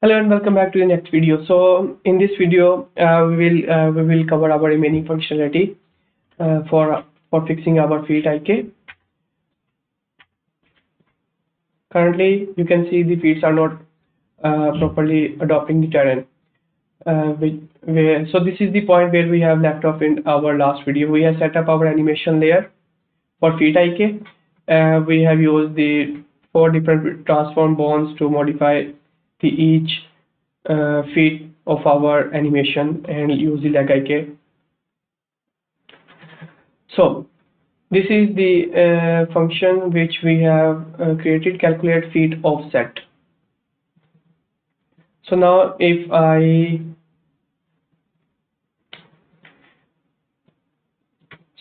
Hello and welcome back to the next video. So in this video, we will cover our remaining functionality for fixing our feet IK. Currently, you can see the feet are not properly adopting the terrain. So this is the point where we have left off in our last video. We have set up our animation layer for feet IK. We have used the 4 different transform bonds to modify the each feet of our animation and use the leg IK. So this is the function which we have created, calculate feet offset. So now if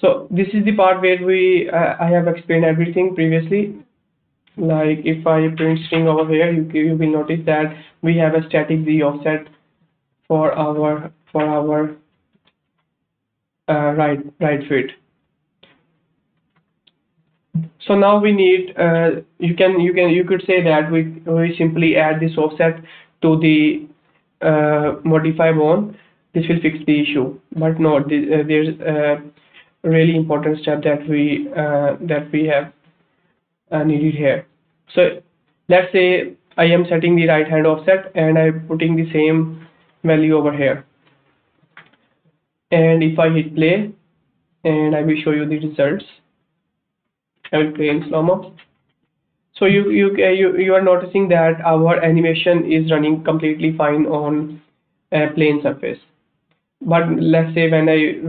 so this is the part where I have explained everything previously. Like if I print string over here, you will notice that we have a static z offset for our right foot. So now we need you could say that we simply add this offset to the modify bone. This will fix the issue, but no, there's a really important step that we have needed here. So let's say I am setting the right hand offset and I'm putting the same value over here, and if I hit play and I will show you the results. I will play in slow-mo. So you are noticing that our animation is running completely fine on a plane surface. But let's say when I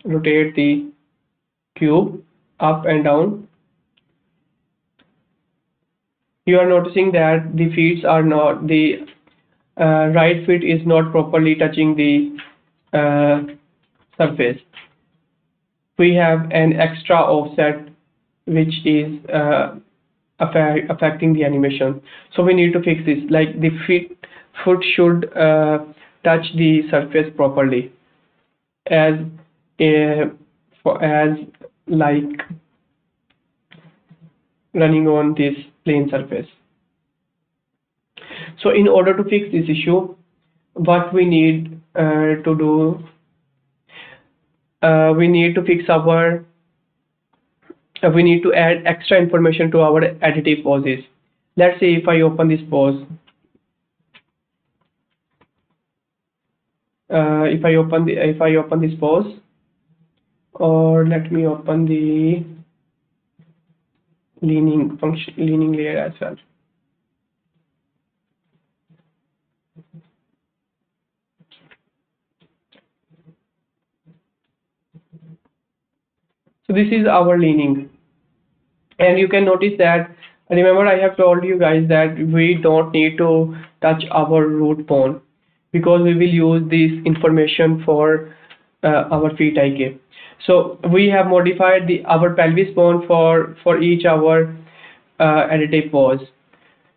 rotate the cube up and down, you are noticing that the feet are not the right foot is not properly touching the surface. We have an extra offset which is affecting the animation. So we need to fix this. Like the foot should touch the surface properly, as as like running on this plane surface. So in order to fix this issue, what we need to do, we need to fix our we need to add extra information to our additive poses. Let's say if I open this pose, if I open this pose, or let me open the leaning layer as well. So this is our leaning, and you can notice that, remember I have told you guys that we don't need to touch our root bone because we will use this information for our feet IK. So we have modified our pelvis bone for each our additive pose,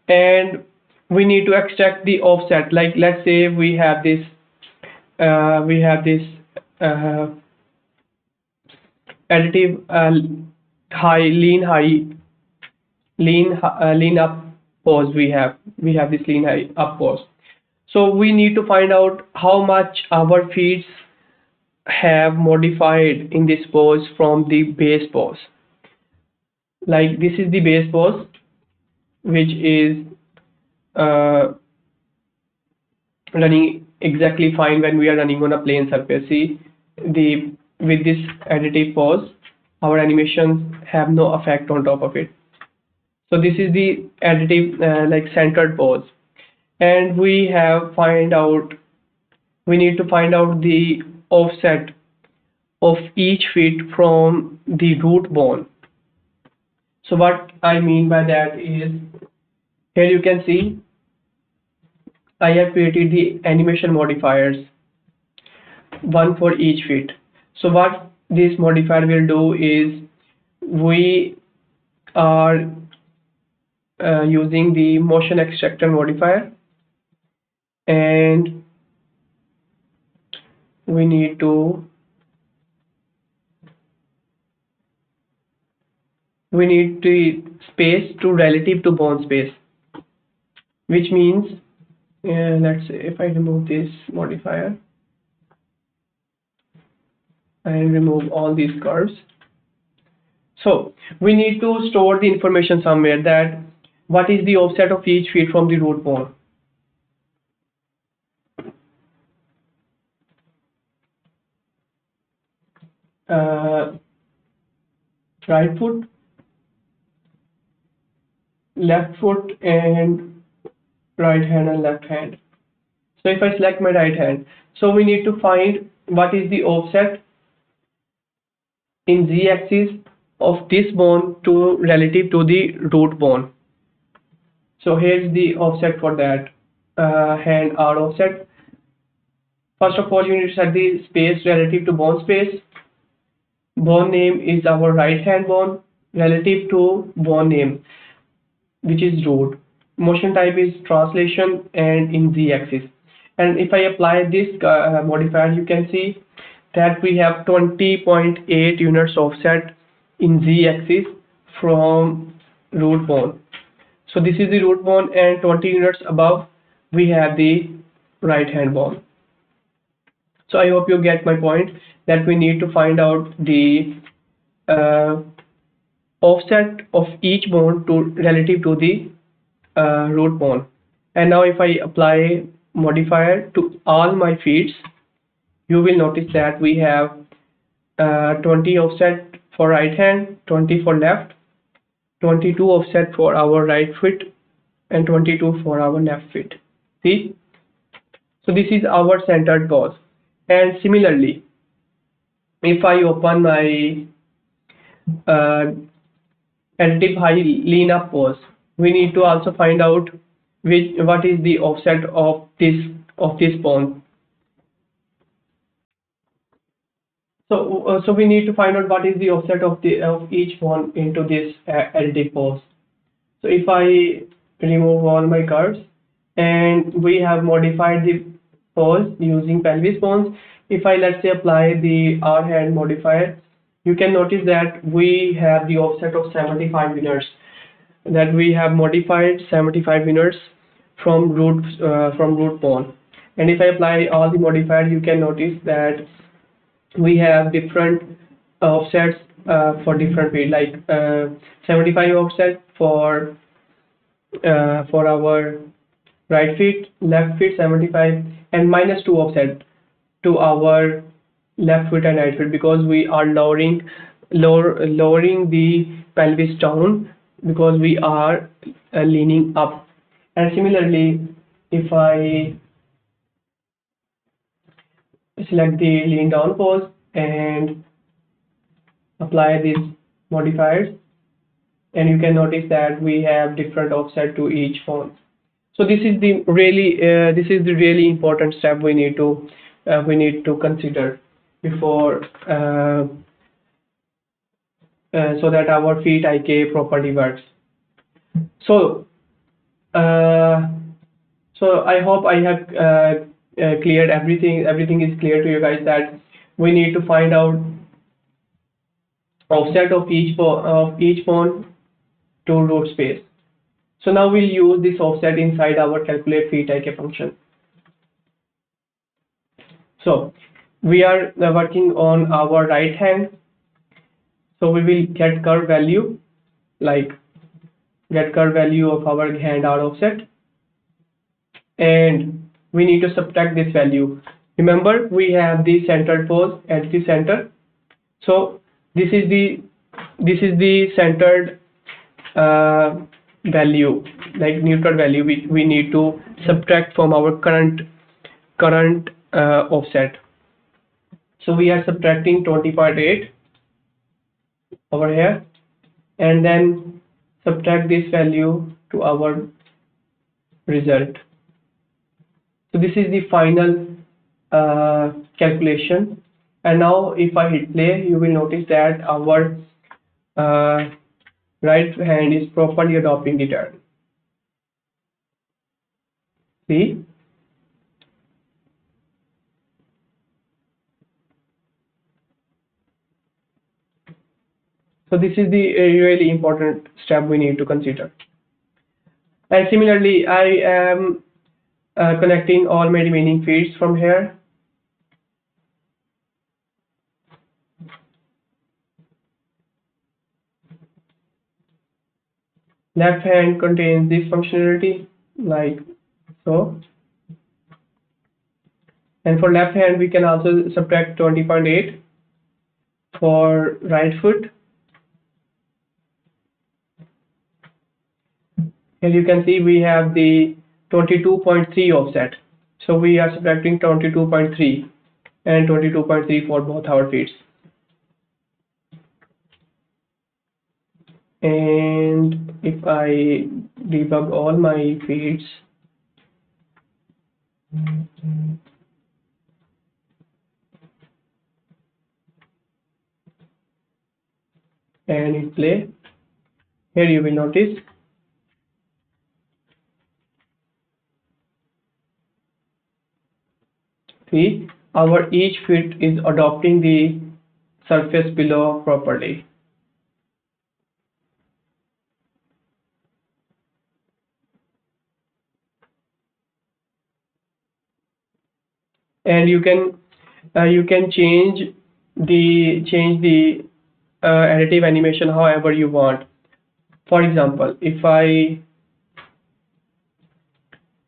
and we need to extract the offset. Like let's say we have this uh, additive lean up pose. We have this lean high up pose. So we need to find out how much our feet have modified in this pose from the base pose. Like this is the base pose, which is uh, running exactly fine when we are running on a plane surface. See, with this additive pose, our animations have no effect on top of it. So this is the additive like centered pose, and we need to find out the offset of each feet from the root bone. So what I mean by that is, here you can see I have created the animation modifiers, one for each feet. So what this modifier will do is, we are using the motion extractor modifier, and we need to space to relative to bone space, which means And let's say if I remove this modifier and remove all these curves. So we need to store the information somewhere, that what is the offset of each feet from the root bone. Right foot, left foot, and right hand and left hand. So if I select my right hand, so we need to find what is the offset in z-axis of this bone to relative to the root bone. So here's the offset for that hand R offset. First of all, you need to set the space relative to bone space. Bone name is our right hand bone relative to bone name, which is root. Motion type is translation and in z-axis. And if I apply this modifier, you can see that we have 20.8 units offset in z-axis from root bone. So this is the root bone, and 20 units above we have the right hand bone. So I hope you get my point, that we need to find out the uh, offset of each bone to relative to the root bone. And now if I apply modifier to all my feeds, you will notice that we have 20 offset for right hand, 20 for left, 22 offset for our right foot, and 22 for our left foot. See, so this is our centered pose. And similarly, if I open my uh, additive high lean up pose, we need to also find out what is the offset of this bone. So we need to find out what is the offset of each bone into this additive pose. So if I remove all my curves, and we have modified the pose using pelvis bones, if I, let's say, apply the R hand modifier, you can notice that we have the offset of 75 units, that we have modified 75 units from root bone. And if I apply all the modifiers, you can notice that we have different offsets for different feet, like 75 offset for our right feet, left feet 75, and -2 offset to our left foot and right foot, because we are lowering the pelvis down, because we are leaning up. And similarly, if I select the lean down pose and apply these modifiers, and you can notice that we have different offset to each bone. So this is the really important step we need to consider before so that our feet IK properly works. So I hope I have cleared everything. Everything is clear to you guys, that we need to find out offset of each bone to root space. So now we'll use this offset inside our calculate feet IK function. So we are working on our right hand. So we will get curve value, like get curve value of our hand R offset, and we need to subtract this value. Remember, we have the centered pose at the center. So this is the centered value, like neutral value, which we need to subtract from our current offset. So we are subtracting 20.8 over here, and then subtract this value to our result. So this is the final calculation. And now if I hit play, you will notice that our right hand is properly adopting the turn. See? So this is the really important step we need to consider. And similarly, I am connecting all my remaining feeds from here. Left hand contains this functionality like so. And for left hand, we can also subtract 20.8 for right foot. Here you can see we have the 22.3 offset. So we are subtracting 22.3 and 22.3 for both our feet. And if I debug all my feeds, and hit play, here you will notice see our each feet is adopting the surface below properly. And you can change the additive animation however you want. For example, if I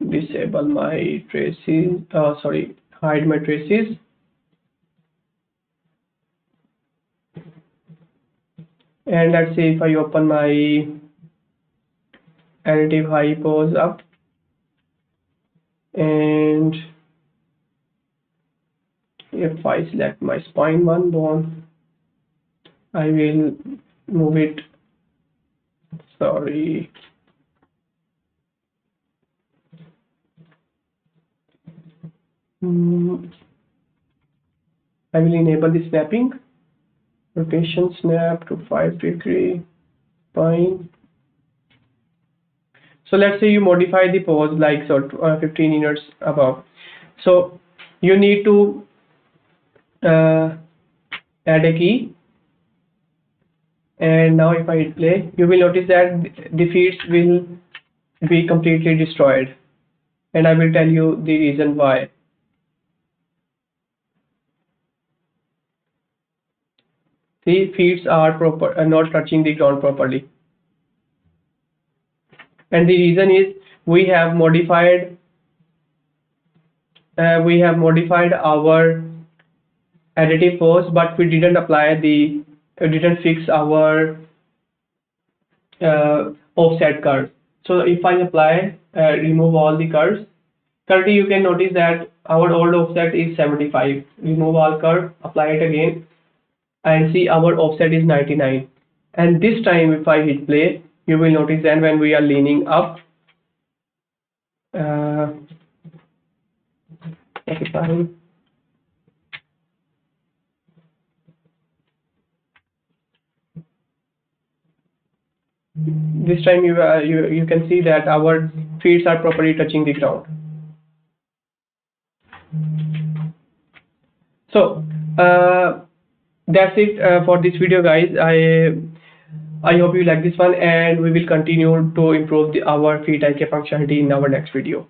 disable my traces, hide my traces, and let's say if I open my additive high pose up, and if I select my spine one bone, I will move it, sorry, I will enable the snapping, rotation snap to 5-degree spine. So let's say you modify the pose like so 15 units above. So you need to add a key, and now if I hit play, you will notice that the feeds will be completely destroyed, and I will tell you the reason why. The feeds are not touching the ground properly, and the reason is we have modified our additive pose, but we didn't fix our offset curve. So if I apply remove all the curves, currently you can notice that our old offset is 75. Remove all curve, apply it again, and see our offset is 99. And this time if I hit play, you will notice then when we are leaning up, this time you can see that our feet are properly touching the ground. So that's it for this video, guys. I hope you like this one, and we will continue to improve our feet IK functionality in our next video.